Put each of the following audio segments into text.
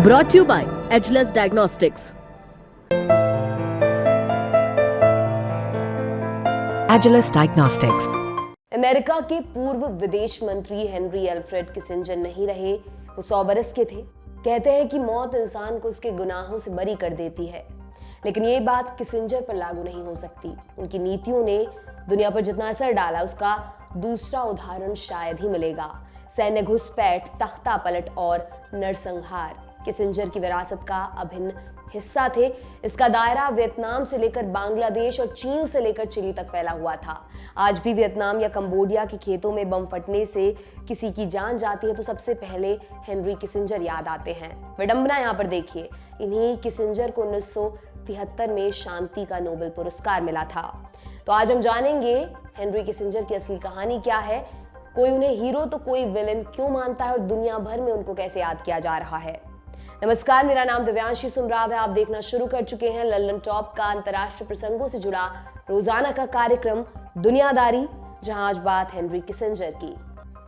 Brought to you by Edgeless Diagnostics. Agilus Diagnostics. America के पूर्व विदेश मंत्री हेनरी एल्फ्रेड किसिंजर नहीं रहे। वो 100 बरस के थे। कहते हैं कि मौत इंसान को उसके गुनाहों से बरी कर देती है, लेकिन ये बात किसिंजर पर लागू नहीं हो सकती। उनकी नीतियों ने दुनिया पर जितना असर डाला, उसका दूसरा उदाहरण शायद ही मिलेगा। सैन्य घुसपैठ, तख्ता पलट और नरसंहार किसिंजर की विरासत का अभिन्न हिस्सा थे। इसका दायरा वियतनाम से लेकर बांग्लादेश और चीन से लेकर चिली तक फैला हुआ था। आज भी वियतनाम या कंबोडिया के खेतों में बम फटने से किसी की जान जाती है तो सबसे पहले हेनरी किसिंजर याद आते हैं। विडंबना यहाँ पर देखिए, इन्हीं किसिंजर को 1973 में शांति का नोबेल पुरस्कार मिला था। तो आज हम जानेंगे हेनरी किसिंजर की असली कहानी क्या है, कोई उन्हें हीरो तो कोई विलेन क्यों मानता है और दुनिया भर में उनको कैसे याद किया जा रहा है। नमस्कार, मेरा नाम दिव्यांशी सुमराव है। आप देखना शुरू कर चुके हैं लंदन टॉप का अंतर्राष्ट्रीय प्रसंगों से जुड़ा रोजाना का कार्यक्रम दुनियादारी, जहां आज बात हेनरी किसिंजर की।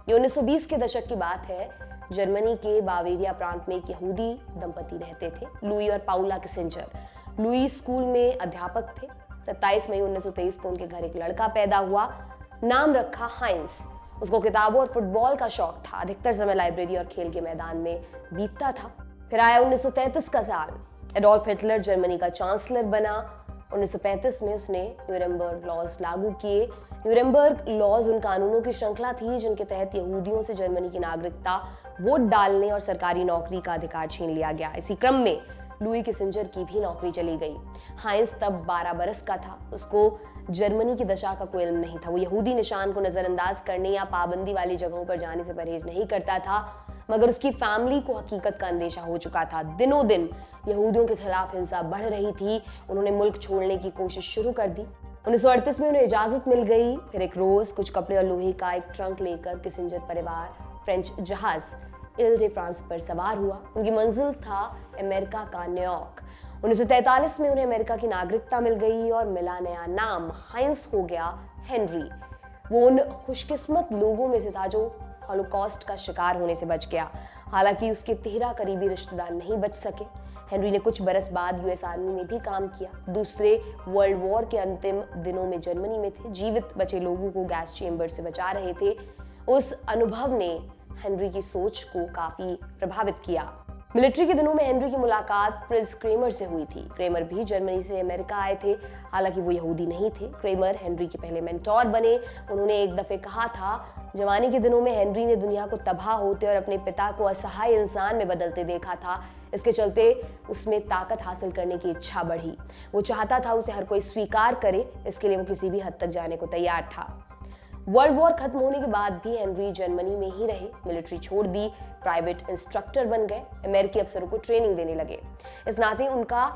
ये 1920 के दशक की बात है। जर्मनी के बावेरिया प्रांत में एक यहूदी दंपति रहते थे, लुई और पाउला किसिंजर। लुई स्कूल में अध्यापक थे। 27 मई 1923 को उनके घर एक लड़का पैदा हुआ, नाम रखा हाइंस। उसको किताबों और फुटबॉल का शौक था। अधिकतर समय लाइब्रेरी और खेल के मैदान में बीतता था। फिर आया 1933 का साल। एडोल्फ हिटलर जर्मनी का चांसलर बना। 1935 में उसने न्यूरेमबर्ग लॉज लागू किए। न्यूरेमबर्ग लॉज उन कानूनों की श्रृंखला थी जिनके तहत यहूदियों से जर्मनी की नागरिकता, वोट डालने और सरकारी नौकरी का अधिकार छीन लिया गया। इसी क्रम में लुई किसिंजर की भी नौकरी चली गई। हाइंस तब 12 बरस का था। उसको जर्मनी की दशा का कोई इल्म नहीं था। वो यहूदी निशान को नजरअंदाज करने या पाबंदी वाली जगहों पर जाने से परहेज नहीं करता था, मगर उसकी फैमिली को हकीकत का अंदेशा हो चुका था। दिनों दिन यहूदियों के खिलाफ हिंसा बढ़ रही थी। उन्होंने मुल्क छोड़ने की कोशिश शुरू कर दी। 1938 में उन्हें इजाजत मिल गई। फिर एक रोज कुछ कपड़े और लोहे का एक ट्रंक लेकर किसिंजर परिवार फ्रेंच जहाज इल डे फ्रांस पर सवार हुआ। उनकी मंजिल था अमेरिका का न्यूयॉर्क। 1943 में उन्हें अमेरिका की नागरिकता मिल गई और मिला नया नाम, हाइंस हो गया हेनरी। वो उन खुशकिस्मत लोगों में से था जो हॉलोकॉस्ट का शिकार होने से बच गया। हालांकि उसके 13 करीबी रिश्तेदार नहीं बच सके। हेनरी ने कुछ बरस बाद यूएस आर्मी में भी काम किया। दूसरे वर्ल्ड वॉर के अंतिम दिनों में जर्मनी में थे। जीवित बचे लोगों को गैस चेंबर से बचा रहे थे। उस अनुभव ने हेनरी की सोच को काफी प्रभावित किया। मिलिट्री के दिनों में हेनरी की मुलाकात फ्रिज क्रेमर से हुई थी। क्रेमर भी जर्मनी से अमेरिका आए थे। हालांकि वो यहूदी नहीं थे। क्रेमर हेनरी के पहले मेंटोर बने। उन्होंने एक दफे कहा था, जवानी के दिनों में हेनरी ने दुनिया को तबाह होते और अपने पिता को असहाय इंसान में बदलते देखा था। इसके चलते उसमें ताकत हासिल करने की इच्छा बढ़ी। वो चाहता था उसे हर कोई स्वीकार करे। इसके लिए वो किसी भी हद तक जाने को तैयार था। वर्ल्ड वॉर खत्म होने के बाद भी हेनरी जर्मनी में ही रहे। मिलिट्री छोड़ दी, प्राइवेट इंस्ट्रक्टर बन गए, अमेरिकी अफसरों को ट्रेनिंग देने लगे। इस नाते उनका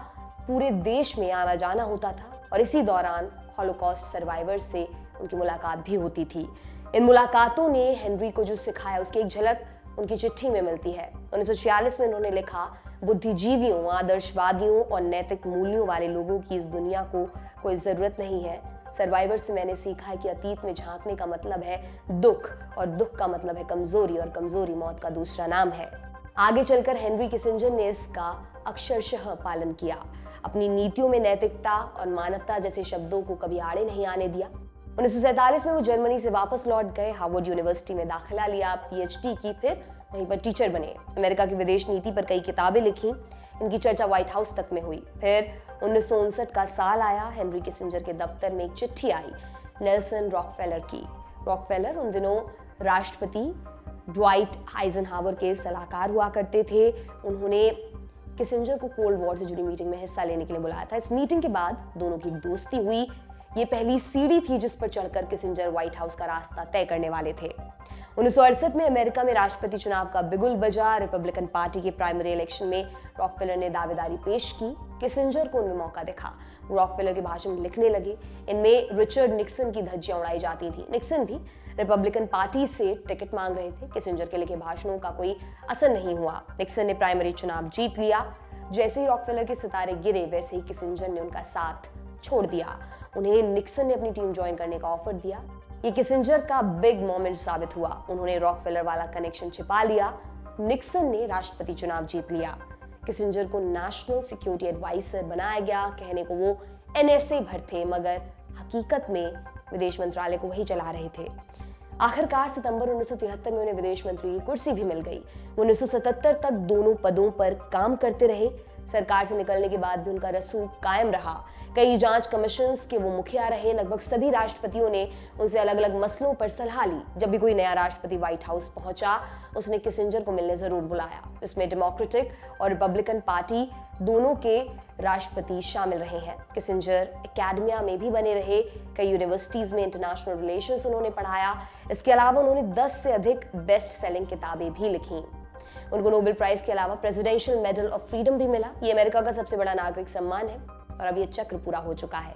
पूरे देश में आना जाना होता था और इसी दौरान हॉलोकॉस्ट सर्वाइवर्स से उनकी मुलाकात भी होती थी। इन मुलाकातों ने हेनरी को जो सिखाया उसकी एक झलक उनकी चिट्ठी में मिलती है। 1946 में उन्होंने लिखा, बुद्धिजीवियों, आदर्शवादियों और नैतिक मूल्यों वाले लोगों की इस दुनिया को कोई जरूरत नहीं है। सर्वाइवर से मैंने सीखा है कि अतीत में झांकने का मतलब है दुख और दुख का मतलब है कमजोरी और कमजोरी मौत का दूसरा नाम है। आगे चलकर हेनरी किसिंजर ने इसका अक्षरशः पालन किया। अपनी नीतियों में नैतिकता और मानवता जैसे शब्दों को कभी आड़े नहीं आने दिया। 1947 में वो जर्मनी से वापस लौट गए, हार्वर्ड यूनिवर्सिटी में दाखिला लिया, पीएचडी की, फिर वहीं पर टीचर बने। अमेरिका की विदेश नीति पर कई किताबें लिखी। इनकी चर्चा व्हाइट हाउस तक में हुई। फिर 1959 का साल आया। हेनरी किसिंजर के दफ्तर में एक चिट्ठी आई नेल्सन रॉकफेलर की। रॉकफेलर उन दिनों राष्ट्रपति ड्वाइट आइजनहावर के सलाहकार हुआ करते थे। उन्होंने किसिंजर को कोल्ड वॉर से जुड़ी मीटिंग में हिस्सा लेने के लिए बुलाया था। इस मीटिंग के बाद दोनों की दोस्ती हुई। ये पहली सीढ़ी थी जिस पर चढ़कर किसिंजर व्हाइट हाउस का रास्ता तय करने वाले थे। 1968 में अमेरिका में राष्ट्रपति चुनाव का बिगुल बजा। रिपब्लिकन पार्टी के प्राइमरी इलेक्शन में रॉकफेलर ने दावेदारी पेश की। किसिंजर को उनमें मौका दिखा। वो रॉकफेलर के भाषण लिखने लगे। इनमें रिचर्ड निक्सन की धज्जियां उड़ाई जाती थी। निक्सन भी रिपब्लिकन पार्टी से टिकट मांग रहे थे। किसिंजर के लिखे भाषणों का कोई असर नहीं हुआ। निक्सन ने प्राइमरी चुनाव जीत लिया। जैसे ही रॉकफेलर के सितारे गिरे, वैसे ही किसिंजर ने उनका साथ छोड़ दिया। उन्हें निक्सन ने अपनी टीम ज्वाइन करने का ऑफर दिया। ये किसिंजर का बिग मोमेंट साबित हुआ। उन्होंने रॉकफेलर वाला कनेक्शन छिपा लिया। निक्सन ने राष्ट्रपति चुनाव जीत लिया। किसिंजर को नेशनल सिक्योरिटी एडवाइजर बनाया गया। कहने को वो NSA भर थे, मगर हकीकत में विदेश मंत्रालय को वही चला रहे थे। आखिरकार सितंबर 1973 में उन्हें विदेश मंत्री की कुर्सी भी मिल गई। 1977 तक दोनों पदों पर काम करते रहे। सरकार से निकलने के बाद भी उनका रसूख कायम रहा। कई जांच कमीशंस के वो मुखिया रहे। लगभग सभी राष्ट्रपतियों ने उनसे अलग अलग मसलों पर सलाह ली। जब भी कोई नया राष्ट्रपति व्हाइट हाउस पहुंचा, उसने किसिंजर को मिलने जरूर बुलाया। इसमें डेमोक्रेटिक और रिपब्लिकन पार्टी दोनों के राष्ट्रपति शामिल रहे हैं। किसिंजर एकेडमिया में भी बने रहे। कई यूनिवर्सिटीज में इंटरनेशनल रिलेशंस उन्होंने पढ़ाया। इसके अलावा उन्होंने 10 से अधिक बेस्ट सेलिंग किताबें भी लिखी। उनको नोबेल प्राइज के अलावा प्रेसिडेंशियल मेडल ऑफ फ्रीडम भी मिला। ये अमेरिका का सबसे बड़ा नागरिक सम्मान है और अब ये चक्र पूरा हो चुका है।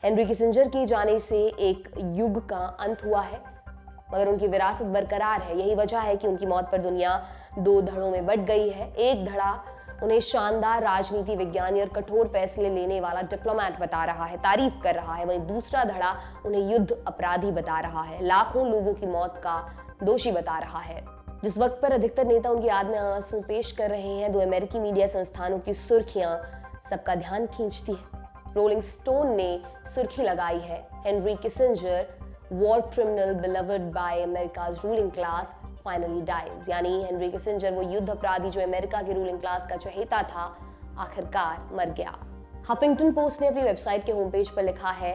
हेनरी किसिंजर के जाने से एक युग का अंत हुआ है, मगर उनकी विरासत बरकरार है। यही वजह है कि उनकी मौत पर दुनिया 2 धड़ों में बंट गई है। एक धड़ा उन्हें शानदार राजनीति विज्ञानी और कठोर फैसले लेने वाला डिप्लोमेट बता रहा है, तारीफ कर रहा है। वहीं दूसरा धड़ा उन्हें युद्ध अपराधी बता रहा है, लाखों लोगों की मौत का दोषी बता रहा है। जिस वक्त पर अधिकतर नेता उनकी याद में आंसू पेश कर रहे हैं, 2 अमेरिकी मीडिया संस्थानों की सुर्खियां सबका ध्यान खींचती है। रोलिंग स्टोन ने सुर्खी लगाई है, Henry Kissinger, war criminal beloved by America's ruling class finally dies. यानी हेनरी किसिंजर, वो युद्ध अपराधी जो अमेरिका की रूलिंग क्लास का चहेता था, आखिरकार मर गया। हफिंगटन पोस्ट ने अपनी वेबसाइट के होम पेज पर लिखा है,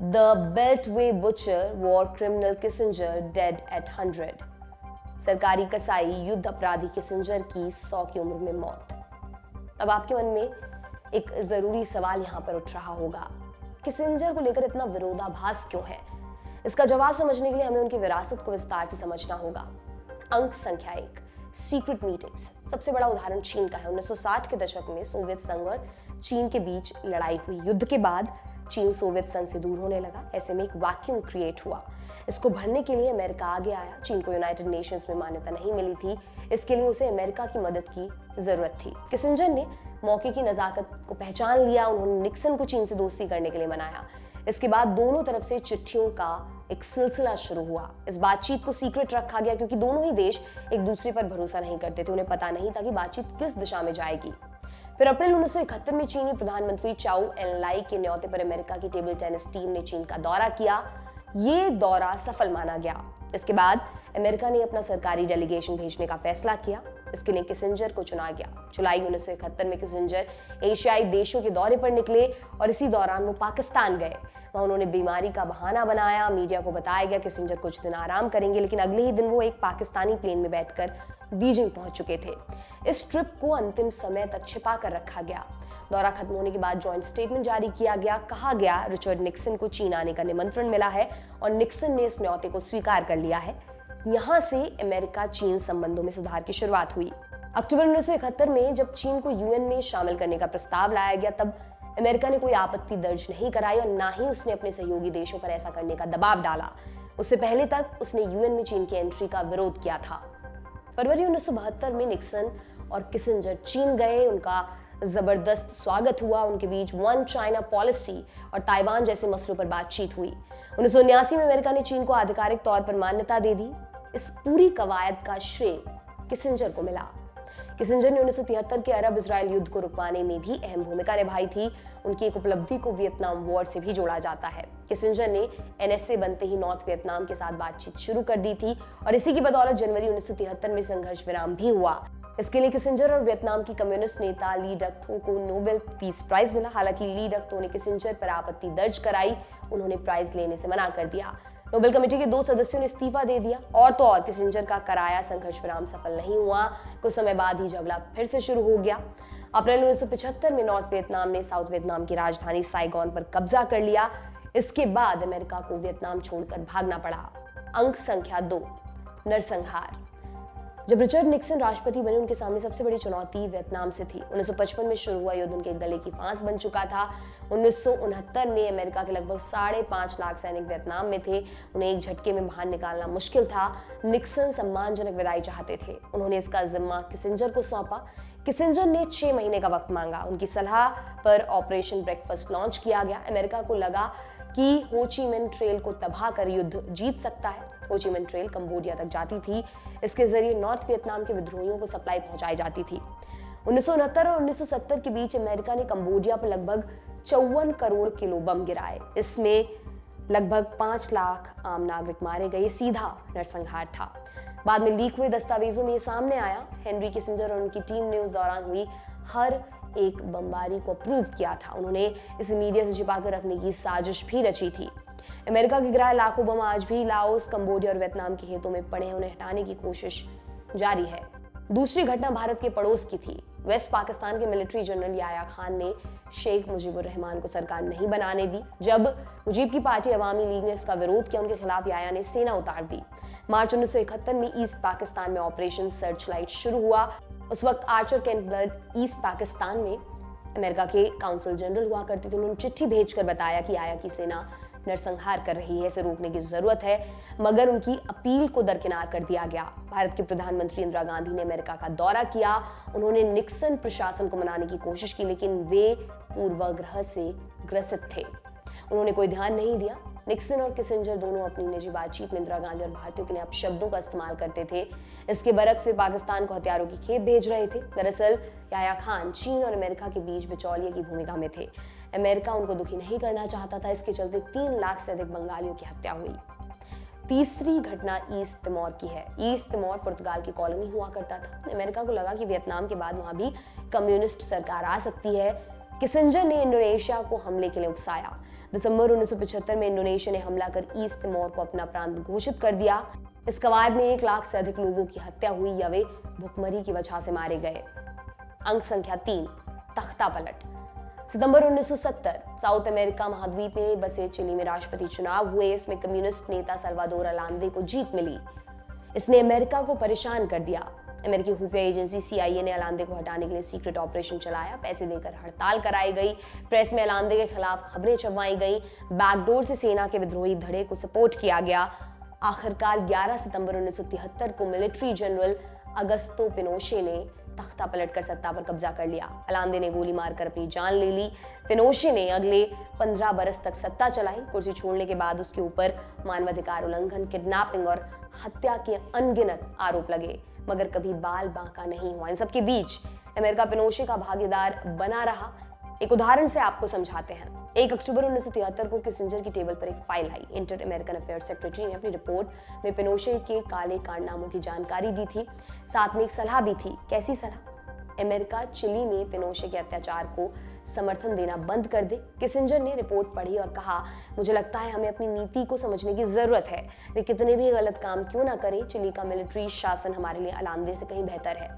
the beltway butcher war criminal Kissinger dead eight 100। सरकारी कसाई युद्ध अपराधी किसिंजर की 100 की उम्र में मौत। अब आपके मन में एक जरूरी सवाल यहां पर उठ रहा होगा, किसिंजर को लेकर इतना विरोधाभास क्यों है? इसका जवाब समझने के लिए हमें उनकी विरासत को विस्तार से समझना होगा। अंक संख्या 1, सीक्रेट मीटिंग्स। सबसे बड़ा उदाहरण चीन का है। 1960 के दशक में सोवियत संघ और चीन के बीच लड़ाई हुई। युद्ध के बाद चीन सोवियत संघ से दूर होने लगा। ऐसे में एक वैक्यूम क्रिएट हुआ। इसको भरने के लिए अमेरिका आगे आया। चीन को यूनाइटेड नेशंस में मान्यता नहीं मिली थी, इसके लिए उसे अमेरिका की मदद की जरूरत थी। किसिंजर ने मौके की नजाकत को पहचान लिया। उन्होंने निक्सन को चीन से दोस्ती करने के लिए मनाया। इसके बाद दोनों तरफ से चिट्ठियों का एक सिलसिला शुरू हुआ। इस बातचीत को सीक्रेट रखा गया क्योंकि दोनों ही देश एक दूसरे पर भरोसा नहीं करते थे। उन्हें पता नहीं था कि बातचीत किस दिशा में जाएगी। फिर अप्रैल 1971 में चीनी प्रधानमंत्री चाउ एन लाई के न्योते पर अमेरिका की टेबल टेनिस टीम ने चीन का दौरा किया। ये दौरा सफल माना गया। इसके बाद अमेरिका ने अपना सरकारी डेलीगेशन भेजने का फैसला किया। इसके लिए किसिंजर को चुना गया। जुलाई 1971 में किसिंजर एशियाई देशों के दौरे पर निकले और इसी दौरान वो पाकिस्तान गए। वहां उन्होंने बीमारी का बहाना बनाया। मीडिया को बताया गया किसिंजर कुछ दिन आराम करेंगे, लेकिन अगले ही दिन वो एक पाकिस्तानी प्लेन में बैठकर बीजिंग पहुंच चुके थे। इस ट्रिप को अंतिम समय तक छिपा कर रखा गया। दौरा खत्म होने के बाद जॉइंट स्टेटमेंट जारी किया गया। कहा गया रिचर्ड निक्सन को चीन आने का निमंत्रण मिला है और निक्सन ने इस न्योते को स्वीकार कर लिया है। यहां से अमेरिका चीन संबंधों में सुधार की शुरुआत हुई। अक्टूबर 1971 में जब चीन को यूएन में शामिल करने का प्रस्ताव लाया गया, तब अमेरिका ने कोई आपत्ति दर्ज नहीं कराई और ना ही उसने अपने सहयोगी देशों पर ऐसा करने का दबाव डाला। उससे पहले तक उसने यूएन में चीन की एंट्री का विरोध किया था। फरवरी 1972 में निक्सन और किसिंजर चीन गए। उनका जबरदस्त स्वागत हुआ। उनके बीच वन चाइना पॉलिसी और ताइवान जैसे मसलों पर बातचीत हुई। 1979 में अमेरिका ने चीन को आधिकारिक तौर पर मान्यता दे दी। इस पूरी कवायद का श्रेय किसिंजर को मिला। किसिंजर ने 1973 के अरब इजराइल युद्ध को रुकवाने में भी अहम भूमिका निभाई थी। उनकी एक उपलब्धि को वियतनाम वॉर से भी जोड़ा जाता है। किसिंजर ने NSA बनते ही नॉर्थ वियतनाम के साथ बातचीत शुरू कर दी थी और इसी की बदौलत जनवरी 1973 में संघर्ष विराम भी हुआ। इसके लिए किसिंजर और वियतनाम की कम्युनिस्ट नेता ली डक थो को नोबेल पीस प्राइज मिला। हालांकि ली डक थो ने किसिंजर पर आपत्ति दर्ज कराई। उन्होंने प्राइज लेने से मना कर दिया। नोबेल कमेटी के 2 सदस्यों ने इस्तीफा दे दिया। और तो और किसिंजर का कराया संघर्ष विराम सफल नहीं हुआ। कुछ समय बाद ही झगड़ा फिर से शुरू हो गया। अप्रैल 1975 में नॉर्थ वियतनाम ने साउथ वियतनाम की राजधानी साइगॉन पर कब्जा कर लिया। इसके बाद अमेरिका को वियतनाम छोड़कर भागना पड़ा। अंक संख्या 2, नरसंहार। जब रिचर्ड निक्सन राष्ट्रपति बने, उनके सामने सबसे बड़ी चुनौती वियतनाम से थी। 1955 में शुरू हुआ युद्ध उनके गले की फांस बन चुका था। 1969 में अमेरिका के लगभग 5.5 लाख सैनिक वियतनाम में थे। उन्हें एक झटके में बाहर निकालना मुश्किल था। निक्सन सम्मानजनक विदाई चाहते थे। उन्होंने इसका जिम्मा किसिंजर को सौंपा। किसिंजर ने 6 महीने का वक्त मांगा। उनकी सलाह पर ऑपरेशन ब्रेकफास्ट लॉन्च किया गया। अमेरिका को लगा कि हो ची मिन्ह ट्रेल को तबाह कर युद्ध जीत सकता है। हो ची मिन्ह ट्रेल कंबोडिया तक जाती थी। इसके जरिए नॉर्थ वियतनाम के विद्रोहियों को सप्लाई पहुंचाई जाती थी। 1969 और 1970 के बीच अमेरिका ने कंबोडिया पर लगभग 54 करोड़ किलो बम गिराए। इसमें लगभग 5 लाख आम नागरिक मारे गए। सीधा नरसंहार था। बाद में लीक हुए दस्तावेजों में ये सामने आया, हेनरी किसिंजर और उनकी टीम ने उस दौरान हुई हर एक बमबारी को अप्रूव किया था। उन्होंने इसे मीडिया से छिपाकर रखने की साजिश भी रची थी। अमेरिका के गिराए लाखों बम आज भी लाओस, कंबोडिया और वियतनाम के खेतों में पड़े हैं। उन्हें हटाने की कोशिश जारी है। दूसरी घटना भारत के पड़ोस की थी। वेस्ट पाकिस्तान के मिलिट्री जनरल याया खान ने शेख मुजीबुर रहमान को सरकार नहीं बनाने दी। जब मुजीब की पार्टी अवामी लीग ने इसका विरोध किया, उनके खिलाफ याया ने सेना उतार दी। मार्च 1971 में ईस्ट पाकिस्तान में ऑपरेशन सर्च लाइट शुरू हुआ। उस वक्त आर्चर कैंपबेल ईस्ट पाकिस्तान में अमेरिका के काउंसिल जनरल हुआ करते थे। उन्होंने चिट्ठी भेजकर बताया कि याया की सेना नरसंहार कर रही है, इसे रोकने की जरूरत है, मगर उनकी अपील को दरकिनार कर दिया गया। भारत के प्रधानमंत्री इंदिरा गांधी ने अमेरिका का दौरा किया। उन्होंने निक्सन प्रशासन को मनाने की कोशिश की, लेकिन वे पूर्वाग्रह से ग्रसित थे। उन्होंने कोई ध्यान नहीं दिया। निक्सन और किसिंजर दोनों अपनी निजी बातचीत में इंदिरा गांधी और भारतीयों के लिए अपशब्दों का इस्तेमाल करते थे। इसके बरक्स वे पाकिस्तान को हथियारों की खेप भेज रहे थे। दरअसल याया खान चीन और अमेरिका के बीच बिचौलिए की भूमिका में थे। अमेरिका उनको दुखी नहीं करना चाहता था। इसके चलते 3 लाख से अधिक बंगालियों की हत्या हुई। तीसरी घटना ईस्ट तिमोर की है। ईस्ट तिमोर पुर्तगाल की कॉलोनी हुआ करता था। अमेरिका को लगा कि वियतनाम के बाद वहां भी कम्युनिस्ट सरकार आ सकती है। किसिंजर ने इंडोनेशिया को हमले के लिए उकसाया। दिसंबर 1975 में इंडोनेशिया ने हमला कर ईस्ट तिमोर को अपना प्रांत घोषित कर दिया। इस कवायद में 1 लाख से अधिक लोगों की हत्या हुई या वे भुखमरी की वजह से मारे गए। अंक संख्या 3, तख्ता पलट। सितंबर 1970 साउथ अमेरिका महाद्वीप में बसे चिली में राष्ट्रपति चुनाव हुए। इसमें कम्युनिस्ट नेता सल्वाडोर अलांदे को जीत मिली। इसने अमेरिका को परेशान कर दिया। अमेरिकी खुफिया एजेंसी CIA ने अलांदे को हटाने के लिए सीक्रेट ऑपरेशन चलाया। पैसे देकर हड़ताल कराई गई। प्रेस में अलांदे के खिलाफ खबरें छपवाई गई। बैकडोर से सेना के विद्रोही धड़े को सपोर्ट किया गया। आखिरकार 11 सितंबर 1973 को मिलिट्री जनरल अगस्तो पिनोशे ने तख्ता पलटकर सत्ता पर कब्जा कर लिया। अलांदे ने गोली मारकर अपनी जान ले ली। पिनोशे ने अगले 15 बरस तक सत्ता चलाई। कुर्सी छोड़ने के बाद उसके ऊपर मानवाधिकार उल्लंघन, किडनैपिंग और हत्या के अनगिनत आरोप लगे, मगर कभी बाल बांका नहीं हुआ। इन सबके बीच अमेरिका पिनोशे का भागीदार बना रहा। एक उदाहरण से आपको समझाते हैं। 1 अक्टूबर 1973 को किसिंजर की टेबल पर एक फाइल आई। इंटर अमेरिकन अफेयर्स सेक्रेटरी ने अपनी रिपोर्ट में पिनोशे के काले कारनामों की जानकारी दी थी। साथ में एक सलाह भी थी। कैसी सलाह? अमेरिका चिली में पिनोशे के अत्याचार को समर्थन देना बंद कर दे। किसिंजर ने रिपोर्ट पढ़ी और कहा, मुझे लगता है हमें अपनी नीति को समझने की जरूरत है। वे कितने भी गलत काम क्यों ना करें, चिली का मिलिट्री शासन हमारे लिए अलांदे से कहीं बेहतर है।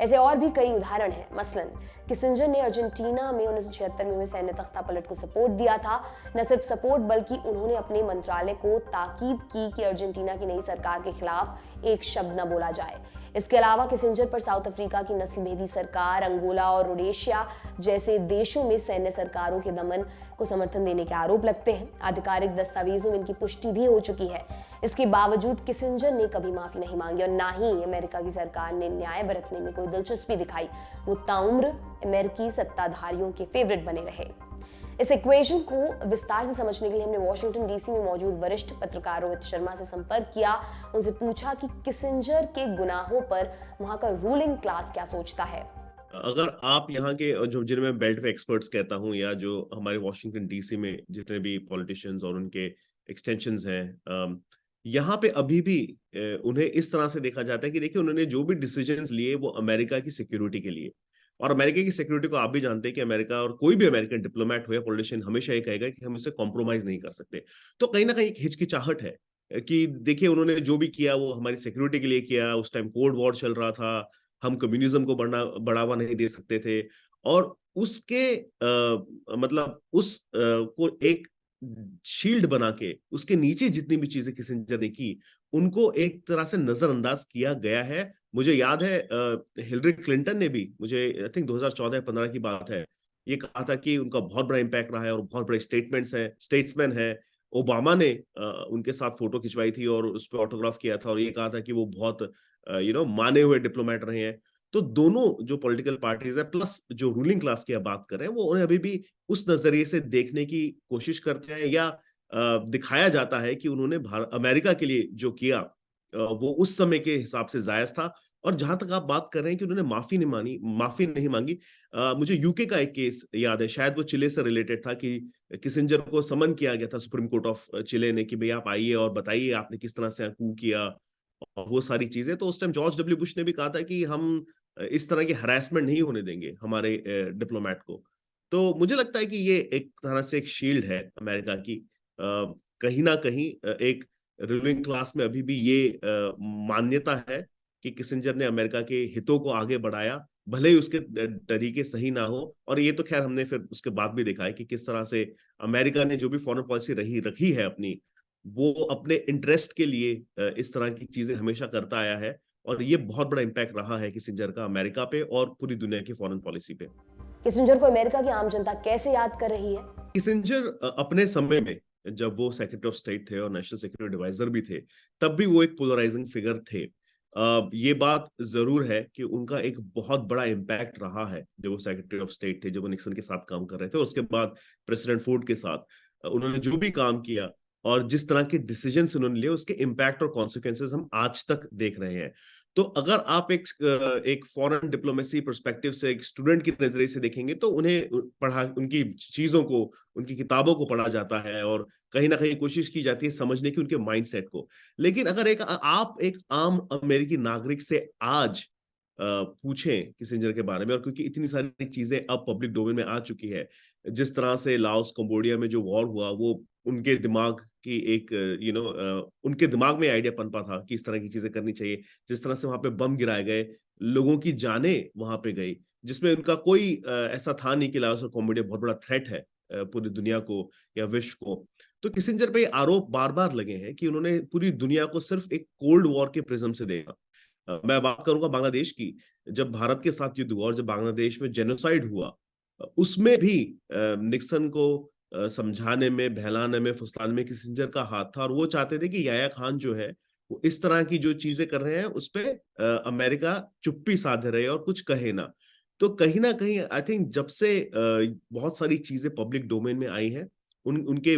ऐसे और भी कई उदाहरण हैं। मसलन किसिंजर ने अर्जेंटीना में 1976 में हुए सैन्य तख्ता पलट को सपोर्ट दिया था। न सिर्फ सपोर्ट, बल्कि उन्होंने अपने मंत्रालय को ताकीद की कि अर्जेंटीना की नई सरकार के खिलाफ एक शब्द न बोला जाए। इसके अलावा किसिंजर पर साउथ अफ्रीका की नस्लभेदी सरकार, अंगोला और रोडेशिया जैसे देशों में सैन्य सरकारों के दमन को समर्थन देने के आरोप लगते हैं। आधिकारिक दस्तावेजों में इनकी पुष्टि भी हो चुकी है। इसके बावजूद किसिंजर ने कभी माफी नहीं मांगी और ना ही अमेरिका की सरकार ने न्याय बरतने में कोई दिलचस्पी दिखाई। वो ताउम्र अमेरिकी सत्ताधारियों के फेवरेट बने रहे। इस इक्वेशन को विस्तार से समझने के लिए हमने वॉशिंगटन DC में मौजूद वरिष्ठ पत्रकार रोहित शर्मा से संपर्क किया। उनसे पूछा कि किसिंजर के गुनाहों पर वहां का रूलिंग क्लास क्या सोचता है। अगर आप यहाँ के जो जिनमें बेल्ट पे एक्सपर्ट्स कहता हूँ, या जो हमारे वॉशिंगटन DC में जितने भी पॉलिटिशियंस और उनके एक्सटेंशंस हैं, यहाँ पे अभी भी उन्हें इस तरह से देखा जाता है कि देखिए, उन्होंने जो भी डिसीजंस लिए वो अमेरिका की सिक्योरिटी के लिए, और अमेरिका की सिक्योरिटी को आप भी जानते हैं कि अमेरिका और कोई भी अमेरिकन डिप्लोमेट हो या पॉलिटिशियन हमेशा ये कहेगा कि हम इससे कॉम्प्रोमाइज नहीं कर सकते। तो कहीं ना कहीं एक हिचकिचाहट है कि देखिए, उन्होंने जो भी किया वो हमारी सिक्योरिटी के लिए किया। उस टाइम कोल्ड वॉर चल रहा था, हम कम्युनिज्म को बढ़ावा नहीं दे सकते थे, और उसके मतलब उस को एक शील्ड बना के उसके नीचे जितनी भी चीजें किसिंजर ने की, उनको एक तरह से नजरअंदाज किया गया है। मुझे याद है हिलरी क्लिंटन ने भी, मुझे आई थिंक 2014-15 की बात है, ये कहा था कि उनका बहुत बड़ा इम्पैक्ट रहा है और बहुत बड़े स्टेट्समैन है। ओबामा ने उनके साथ फोटो खिंचवाई थी और उस पर ऑटोग्राफ किया था और ये कहा था कि वो बहुत माने हुए डिप्लोमेट रहे हैं। तो दोनों जो पॉलिटिकल पार्टीज है प्लस जो रूलिंग क्लास की आप बात कर रहे हैं, वो उन्हें अभी भी उस नजरिए से देखने की कोशिश करते हैं, या दिखाया जाता है कि उन्होंने अमेरिका के लिए जो किया वो उस समय के हिसाब से जायज था। और जहां तक आप बात कर रहे हैं कि उन्होंने माफी नहीं मांगी, मुझे यूके का एक केस याद है, शायद वो चिले से रिलेटेड था, कि किसिंजर को समन किया गया था सुप्रीम कोर्ट ऑफ चिले ने कि भाई आप आइए और बताइए आपने किस तरह से कू किया और वो सारी चीजें। तो उस टाइम जॉर्ज डब्ल्यू बुश ने भी कहा था कि हम इस तरह की हरासमेंट नहीं होने देंगे हमारे डिप्लोमेट को। तो मुझे लगता है कि ये एक तरह से एक शील्ड है अमेरिका की। कहीं ना कहीं एक रूलिंग क्लास में अभी भी ये मान्यता है कि किसिंजर ने अमेरिका के हितों को आगे बढ़ाया, भले ही उसके तरीके सही ना हो। और ये तो खैर हमने फिर उसके बाद भी देखा है कि किस तरह से अमेरिका ने जो भी फॉरेन पॉलिसी रखी है अपनी, वो अपने इंटरेस्ट के लिए इस तरह की चीजें हमेशा करता आया है। और ये बहुत बड़ा इम्पैक्ट रहा है किसिंजर का अमेरिका पे और पूरी दुनिया की फॉरेन पॉलिसी पे। किसिंजर को अमेरिका की आम जनता कैसे याद कर रही है? किसिंजर अपने समय में, जब वो सेक्रेटरी ऑफ स्टेट थे और नेशनल सिक्योरिटी एडवाइजर भी थे, तब भी वो एक पोलराइजिंग फिगर थे। ये बात जरूर है कि उनका एक बहुत बड़ा इम्पैक्ट रहा है जब वो सेक्रेटरी ऑफ स्टेट थे, जब वो निक्सन के साथ काम कर रहे थे, और उसके बाद प्रेसिडेंट फोर्ड के साथ उन्होंने जो भी काम किया और जिस तरह के डिसीजंस उन्होंने लिए, उसके इम्पैक्ट और कॉन्सिक्वेंसेस हम आज तक देख रहे हैं। तो अगर आप एक फॉरेन डिप्लोमेसी पर्सपेक्टिव से, एक स्टूडेंट की नजरिए से देखेंगे, तो उन्हें उनकी चीजों को, उनकी किताबों को पढ़ा जाता है और कहीं ना कहीं कोशिश की जाती है समझने की उनके माइंडसेट को। लेकिन अगर आप एक आम अमेरिकी नागरिक से आज पूछें किसिंजर के बारे में, और क्योंकि इतनी सारी चीजें अब पब्लिक डोमेन में आ चुकी है, जिस तरह से लाओस कंबोडिया में जो वॉर हुआ, वो उनके दिमाग की एक उनके दिमाग में आइडिया पनपा था कि इस तरह की चीजें करनी चाहिए। जिस तरह से वहां पे बम गिराए गए, लोगों की जानें वहां पे गई, जिसमें उनका कोई ऐसा था नहीं कि लाओस और कंबोडिया बहुत बड़ा थ्रेट है पूरी दुनिया को या विश्व को। तो किसिंजर पे आरोप बार बार लगे हैं कि उन्होंने पूरी दुनिया को सिर्फ एक कोल्ड वॉर के प्रिज्म से देखा। मैं बात करूंगा बांग्लादेश की, जब भारत के साथ युद्ध हुआ और जब बांग्लादेश में जेनोसाइड हुआ, उसमें भी निक्सन को समझाने में, बहलाने में, फुसलाने में किसिंजर का हाथ था। और वो चाहते थे कि याया खान जो है, वो इस तरह की जो चीजें कर रहे हैं उस पे अमेरिका चुप्पी साधे रहे और कुछ कहे ना। तो कहीं ना कहीं आई थिंक जब से बहुत सारी चीजें पब्लिक डोमेन में आई हैं, उनके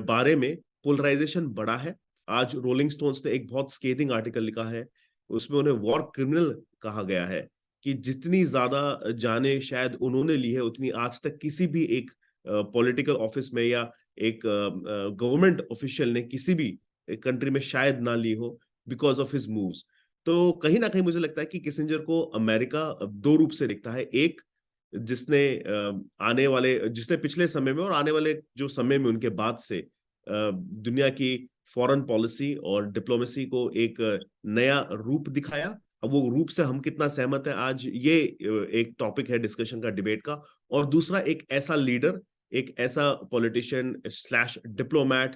बारे में पोलराइजेशन बढ़ा है। आज रोलिंग स्टोन्स ने एक बहुत स्केथिंग आर्टिकल लिखा है, उसमें उन्हें वॉर क्रिमिनल कहा गया है, कि जितनी ज्यादा जाने शायद उन्होंने ली है, उतनी आज तक किसी भी एक पॉलिटिकल ऑफिस में या एक गवर्नमेंट ऑफिशियल ने किसी भी कंट्री में शायद ना ली हो, बिकॉज ऑफ हिज मूव्स। तो कहीं ना कहीं मुझे लगता है कि किसिंजर को अमेरिका दो रूप से दिखता है। एक, जिसने पिछले समय में और आने वाले जो समय में उनके बाद से दुनिया की फॉरेन पॉलिसी और डिप्लोमेसी को एक नया रूप दिखाया। अब वो रूप से हम कितना सहमत है, आज ये एक टॉपिक है डिस्कशन का, डिबेट का। और दूसरा, एक ऐसा लीडर, एक ऐसा पॉलिटिशियन स्लैश डिप्लोमैट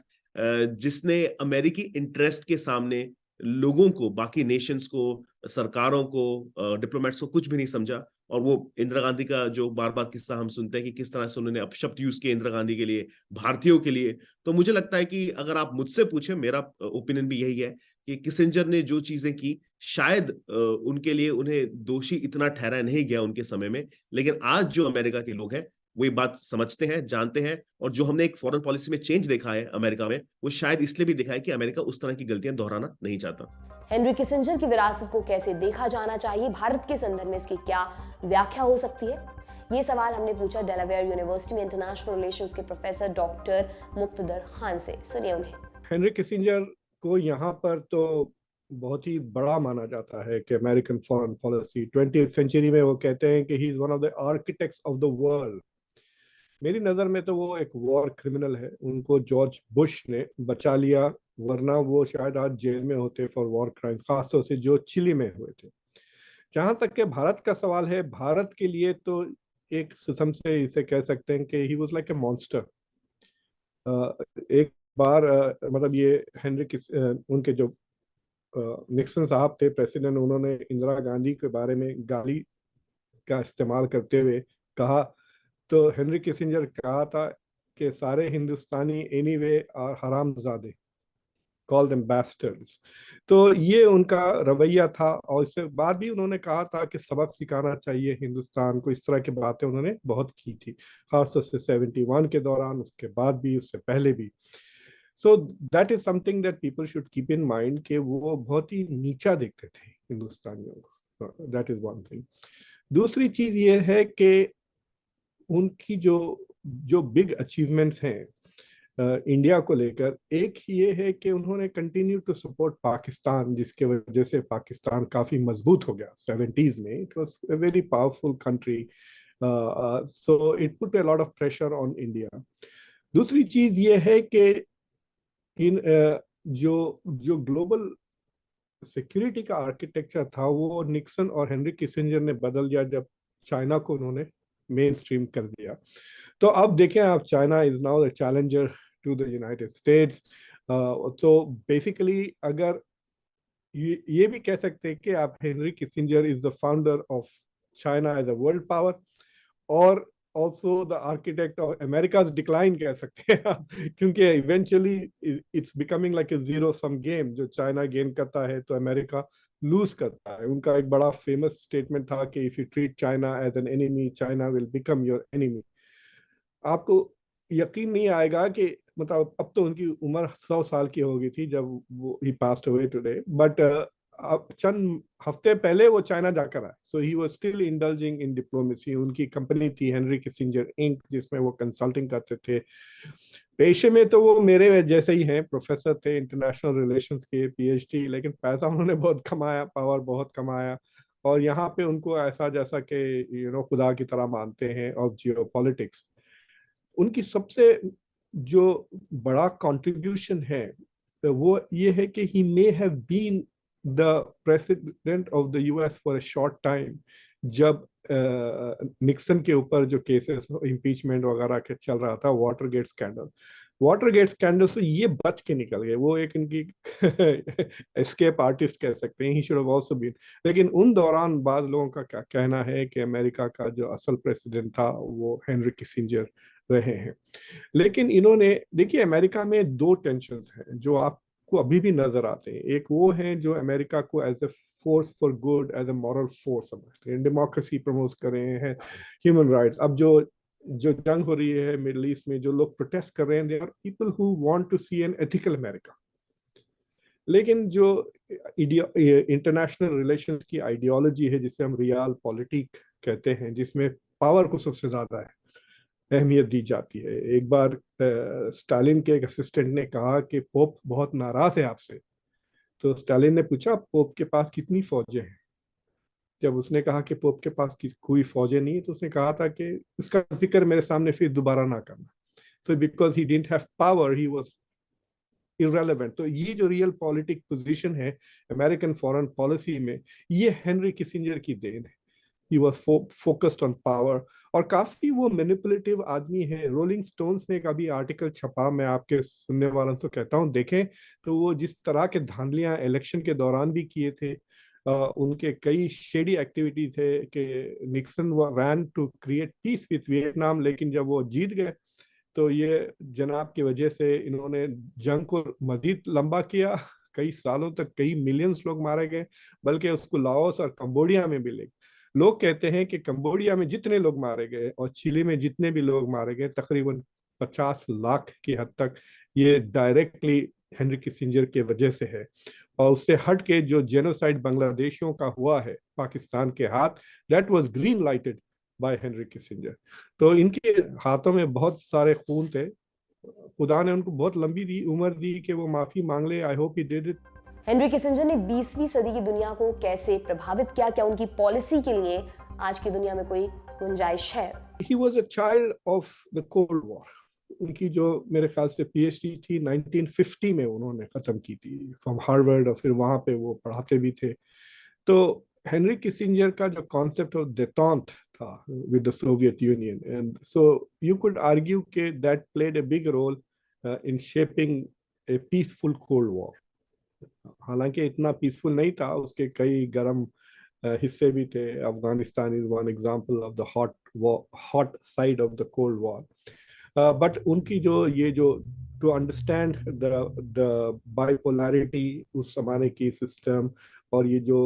जिसने अमेरिकी इंटरेस्ट के सामने लोगों को, बाकी नेशंस को, सरकारों को, डिप्लोमेट्स को कुछ भी नहीं समझा। और वो इंदिरा गांधी का जो बार बार किस्सा हम सुनते हैं कि किस तरह से उन्होंने अपशब्द यूज किए इंदिरा गांधी के लिए, भारतीयों के लिए। तो मुझे लगता है कि अगर आप मुझसे पूछे, मेरा ओपिनियन भी यही है कि किसिंजर ने जो चीजें की, शायद उनके लिए उन्हें दोषी इतना ठहराया नहीं गया उनके समय में। लेकिन आज जो अमेरिका के लोग हैं, वो ये बात समझते हैं, जानते हैं। और जो हमने एक फॉरेन पॉलिसी में चेंज देखा है अमेरिका में, वो शायद इसलिए भी दिखा है कि अमेरिका उस तरह की गलतियां दोहराना नहीं चाहता। हेनरी किसिंजर की विरासत को कैसे देखा जाना चाहिए, भारत के संदर्भ में इसकी क्या व्याख्या हो सकती है, ये सवाल हमने पूछा डेलावेयर यूनिवर्सिटी में इंटरनेशनल रिलेशंस के प्रोफेसर डॉक्टर मुक्तदर खान से। सुनिए उन्हें। हेनरी किसिंजर को यहाँ पर तो बहुत ही बड़ा माना जाता है कि American foreign policy 20th century में, वो कहते हैं कि he is one of the architects of the world. मेरी नज़र में तो वो एक वॉर क्रिमिनल है। उनको जॉर्ज बुश ने बचा लिया, वरना वो शायद आज जेल में होते फॉर वॉर क्राइम्स, खासतौर से जो चिली में हुए थे। जहाँ तक कि भारत का सवाल है, भारत के लिए तो एक किस्म से इसे कह सकते हैं कि he was like a monster. एक बार मतलब ये उनके जो निक्सन साहब थे प्रेसिडेंट, उन्होंने इंदिरा गांधी के बारे में गाली का इस्तेमाल करते हुए कहा, तो हेनरी किसिंजर कहा था कि सारे हिंदुस्तानी एनीवे आर हरामजादे, कॉल देम बास्टर्ड्स। तो ये उनका रवैया था। और इसके बाद भी उन्होंने कहा था कि सबक सिखाना चाहिए हिंदुस्तान को। इस तरह की बातें उन्होंने बहुत की थी, खासतौर से 71 के दौरान, उसके बाद भी, उससे पहले भी। So that is something that people should keep in mind कि वो बहुत ही नीचा देखते थे हिंदुस्तानियों को, दैट इज वन थिंग। दूसरी चीज ये है कि उनकी जो जो बिग अचीवमेंट्स हैं इंडिया को लेकर, एक ये है कि उन्होंने कंटिन्यू टू सपोर्ट पाकिस्तान, जिसके वजह से पाकिस्तान काफी मजबूत हो गया 70s में। It was a very powerful country, so it put a lot of pressure on India. दूसरी चीज ये है कि इन जो जो ग्लोबल सिक्योरिटी का आर्किटेक्चर था वो निक्सन और हेनरी किसिंजर ने बदल दिया जब चाइना को उन्होंने मेन स्ट्रीम कर दिया। तो अब देखें आप, China is now the challenger to the United States. तो बेसिकली अगर ये भी कह सकते हैं कि आप Henry Kissinger is the founder of China as a world power और also the architect of America's decline कह सकते हैं आप, क्योंकि eventually it's becoming like a zero sum game। जो चाइना गेन करता है तो अमेरिका लूज करता है। उनका एक बड़ा फेमस स्टेटमेंट था कि if you treat China as an enemy, China will become your enemy। आपको यकीन नहीं आएगा कि मतलब अब तो उनकी उम्र 100 साल की हो गई थी जब वो he passed away today, but अब चंद हफ्ते पहले वो चाइना जाकर आए। So he was still indulging in diplomacy. उनकी कंपनी थी हेनरी किसिंजर इंक, जिसमें वो कंसल्टिंग करते थे। पेशे में तो वो मेरे जैसे ही हैं, प्रोफेसर थे इंटरनेशनल रिलेशंस के, पीएचडी, लेकिन पैसा उन्होंने बहुत कमाया, पावर बहुत कमाया, और यहाँ पे उनको ऐसा जैसा कि खुदा की तरह मानते हैं ऑफ जियोपॉलिटिक्स। उनकी सबसे जो बड़ा कंट्रीब्यूशन है वो ये है कि he may have been the president of the US for a short time, जब निक्सन के ऊपर जो केसेस इम्पीचमेंट वगैरह के चल रहा था, वाटरगेट स्कैंडल से ये बच के निकल गए। वो एक इनकी एस्केप आर्टिस्ट कह सकते हैं, he should have also been. लेकिन उन दौरान बाद लोगों का क्या कहना है कि अमेरिका का जो असल प्रेसिडेंट था वो हेनरी किसिंजर रहे हैं। लेकिन इन्होंने, देखिए अमेरिका में दो टेंशन्स हैं जो आपको अभी भी नजर आते हैं। एक वो है जो अमेरिका को as a force for good, as a moral force समझते हैं, डेमोक्रेसी प्रमोट कर रहे हैं, ह्यूमन राइट्स। अब जो जंग हो रही है मिडिल ईस्ट में, जो लोग प्रोटेस्ट कर रहे हैं, they are people who want to see an ethical America. लेकिन जो इंटरनेशनल रिलेशंस की आइडियोलॉजी है, जिसे हम रियल पॉलिटिक कहते हैं, जिसमें पावर को सबसे ज्यादा अहमियत दी जाती है। एक बार स्टालिन के एक असिस्टेंट ने कहा कि पोप बहुत नाराज है आपसे, तो स्टालिन ने पूछा पोप के पास कितनी फौजें हैं। जब उसने कहा कि पोप के पास कोई फौजें नहीं है, तो उसने कहा था कि इसका जिक्र मेरे सामने फिर दोबारा ना करना। So because he didn't have power, he was irrelevant. तो ये जो रियल पॉलिटिक पोजीशन है अमेरिकन फॉरेन पॉलिसी में, ये हेनरी किसिंजर की देन है। He was focused on power, और काफी वो मैनिपुलेटिव आदमी है। रोलिंग स्टोन्स ने कभी आर्टिकल छपा, मैं आपके सुनने वालों से कहता हूँ देखें, तो वो जिस तरह के धांधलियां इलेक्शन के दौरान भी किए थे, उनके कई शेडी एक्टिविटीज है कि Nixon ran to create peace with Vietnam, लेकिन जब वो जीत गए तो ये जनाब की वजह से इन्होंने जंग को मजीद लंबा किया। कई सालों तक कई मिलियंस लोग मारे गए, बल्कि उसको लाओस और कंबोडिया में भी ले। लोग कहते हैं कि कंबोडिया में जितने लोग मारे गए और चिली में जितने भी लोग मारे गए, तकरीबन 50 लाख की हद तक, ये डायरेक्टली हेनरी किसिंजर के वजह से है। और उससे हट के जो जेनोसाइड बांग्लादेशियों का हुआ है पाकिस्तान के हाथ, that was green lighted by Henry Kissinger. तो इनके हाथों में बहुत सारे खून थे। खुदा ने उनको बहुत लंबी उम्र दी कि वो माफी मांग ले। I hope he did it. Henry Kissinger ने 20वीं सदी की दुनिया को कैसे प्रभावित किया? क्या उनकी पॉलिसी के लिए आज की दुनिया में कोई गुंजाइश है? He was a child of the Cold War. उनकी जो मेरे ख्याल से पीएचडी थी 1950 में उन्होंने खत्म की थी फ्रॉम हार्वर्ड, और फिर वहां पे वो पढ़ाते भी थे। तो हेनरी किसिंजर का जो कॉन्सेप्ट ऑफ डेटेंट था with the Soviet Union, and so you could argue के that played a big role in shaping a peaceful cold war. हालांकि इतना पीसफुल नहीं था, उसके कई गर्म हिस्से भी थे। Afghanistan is one example of the hot side of the cold war. But उनकी जो to understand the bipolarity उस जमाने की सिस्टम और ये जो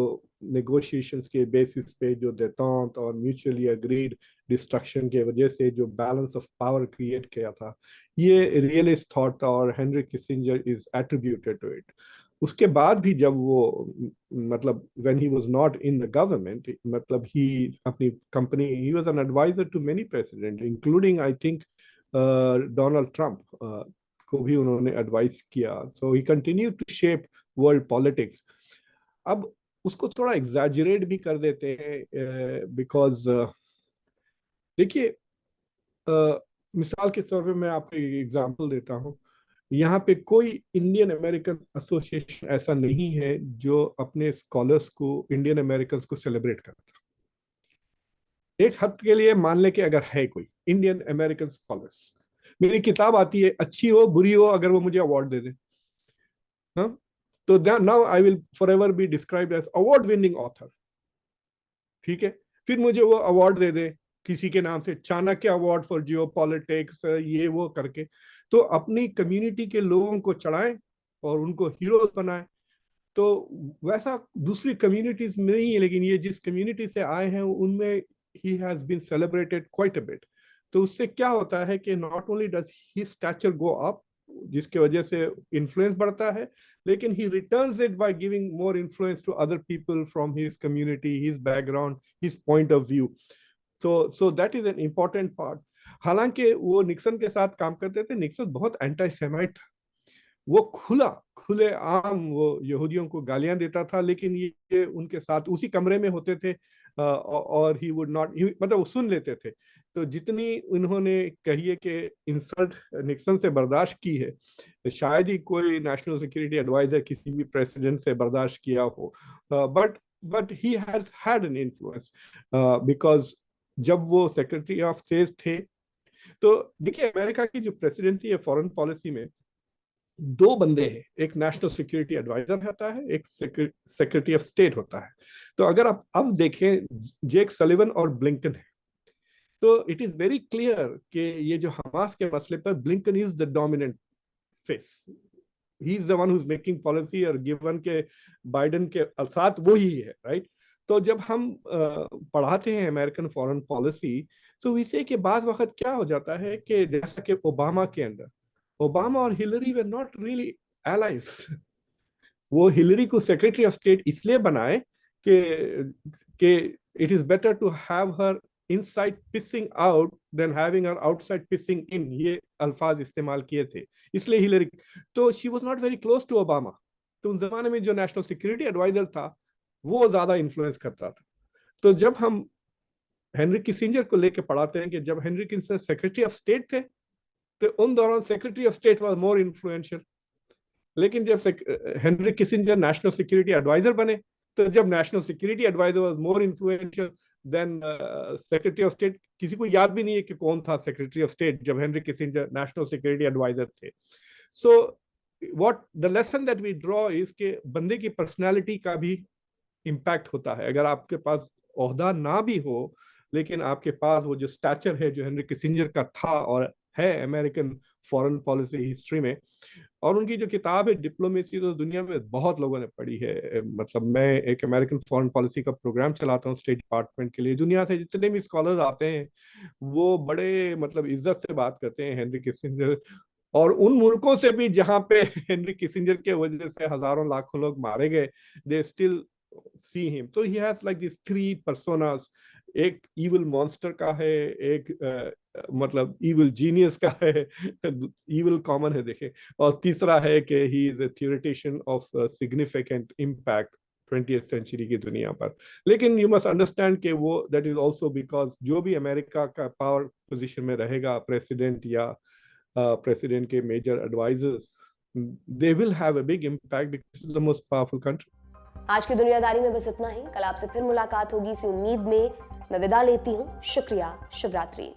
negotiations के बेसिस पे जो देतौंत और mutually agreed destruction के वजह से जो balance of power create किया था, ये realist thought और Henry Kissinger is attributed to it. उसके बाद भी जब वो मतलब when he was not in the government, मतलब he अपनी company, he was an advisor to many presidents, including I think Donald Trump को भी उन्होंने advise किया. So he continued to shape world politics. अब उसको थोड़ा exaggerate भी कर देते हैं because देखिए मिसाल के तौर पे मैं आपको एग्जांपल देता हूँ. यहाँ पे कोई इंडियन अमेरिकन एसोसिएशन ऐसा नहीं है जो अपने स्कॉलर्स को इंडियन अमेरिकन को सेलिब्रेट करता. एक हद के लिए मान ले कि अगर है कोई इंडियन अमेरिकन स्कॉलर्स, मेरी किताब आती है, अच्छी हो बुरी हो, अगर वो मुझे अवार्ड दे दे, हाँ, तो now I will forever be described as award winning author. ठीक है, फिर मुझे वो अवार्ड दे दे किसी के नाम से, Chanakya award for Jio politics, ये वो करके, तो अपनी कम्युनिटी के लोगों को चढ़ाएं और उनको हीरोज बनाएं. तो वैसा दूसरी कम्युनिटीज में नहीं है, लेकिन ये जिस कम्युनिटी से आए हैं उनमें he has been celebrated quite a bit. तो उससे क्या होता है कि not only does his stature go up, जिसके वजह से इन्फ्लुएंस बढ़ता है, लेकिन he returns it by giving more influence to other people from his community, his background, his point of view. So that is an important part. हालांकि वो Nixon के साथ काम करते थे, निक्सन बहुत एंटी सेमाइट था, वो खुले आम वो यहूदियों को गालियां देता था, लेकिन ये उनके साथ उसी कमरे में होते थे और ही वुड नॉट, मतलब वो सुन लेते थे. तो जितनी उन्होंने कहिए कि इंसल्ट निक्सन से बर्दाश्त की है, शायद ही कोई नेशनल सिक्योरिटी एडवाइजर किसी भी प्रेसिडेंट से बर्दाश्त किया हो. But he has had an influence because जब वो सेक्रेटरी ऑफ स्टेट थे, तो देखिए अमेरिका की जो प्रेसिडेंसी है फॉरेन पॉलिसी में, दो बंदे हैं, एक नेशनल सिक्योरिटी एडवाइजर होता है, एक सेक्रेटरी ऑफ स्टेट होता है. तो अगर आप अब देखें जेक सलिवन और ब्लिंकन है, तो इट इज वेरी क्लियर कि ये जो हमास के मसले पर Blinken is the dominant face, he is the one who is making policy, और गिवन के बाइडेन के साथ वो ही है, राइट. तो जब हम पढ़ाते हैं अमेरिकन फॉरेन पॉलिसी, तो इसे के बाद वक्त क्या हो जाता है कि जैसा कि ओबामा के अंदर, ओबामा और Hillary were not really allies. वो हिलरी को सेक्रेटरी ऑफ स्टेट इसलिए बनाए कि it is better to have her inside pissing out than having her outside pissing in, ये अल्फाज इस्तेमाल किए थे, इसलिए हिलरी. तो she was not very close to Obama. तो उन जमाने में जो नेशनल सिक्योरिटी एडवाइजर था वो ज्यादा इन्फ्लुएंस करता था. तो जब हम हेनरी किसिंजर को लेके पढ़ाते हैं कि जब Henry Kissinger secretary of state थे, तो उन दौरान secretary of state was more influential. लेकिन जब Henry Kissinger national security adviser बने, तो जब national security adviser was more influential than secretary of state. किसी को याद भी नहीं है कि कौन था सेक्रेटरी ऑफ स्टेट जब Henry Kissinger national security adviser थे. So what the lesson that we draw is के बंदे की पर्सनैलिटी का भी इम्पैक्ट होता है. अगर आपके पास ओहदा ना भी हो, लेकिन आपके पास वो जो स्टैचर है जो हेनरी किसिंजर का था और है अमेरिकन फॉरेन पॉलिसी हिस्ट्री में, और उनकी जो किताब है डिप्लोमेसी, तो दुनिया में बहुत लोगों ने पढ़ी है. मतलब मैं एक अमेरिकन फॉरेन पॉलिसी का प्रोग्राम चलाता हूँ स्टेट डिपार्टमेंट के लिए. दुनिया से जितने भी स्कॉलर्स आते हैं वो बड़े मतलब इज्जत से बात करते हैं हेनरी किसिंजर, और उन मुल्कों से भी जहाँ पे हेनरी किसिंजर के वजह से हजारों लाखों लोग मारे गए, they still see him. So he has like these three personas. एक evil monster का है, एक मतलब evil genius का है, evil common है देखें, और तीसरा है कि he is a theoretician of significant impact 20th century की दुनिया पर. लेकिन you must understand कि वो that is also because जो भी अमेरिका का पावर पोजीशन में रहेगा, प्रेसिडेंट या प्रेसिडेंट के major advisors, they will have a big impact because it's the most powerful country. आज की दुनियादारी में बस इतना ही. कल आपसे फिर मुलाकात होगी इसी उम्मीद में. मैं विदा लेती हूँ. शुक्रिया. शुभ रात्रि.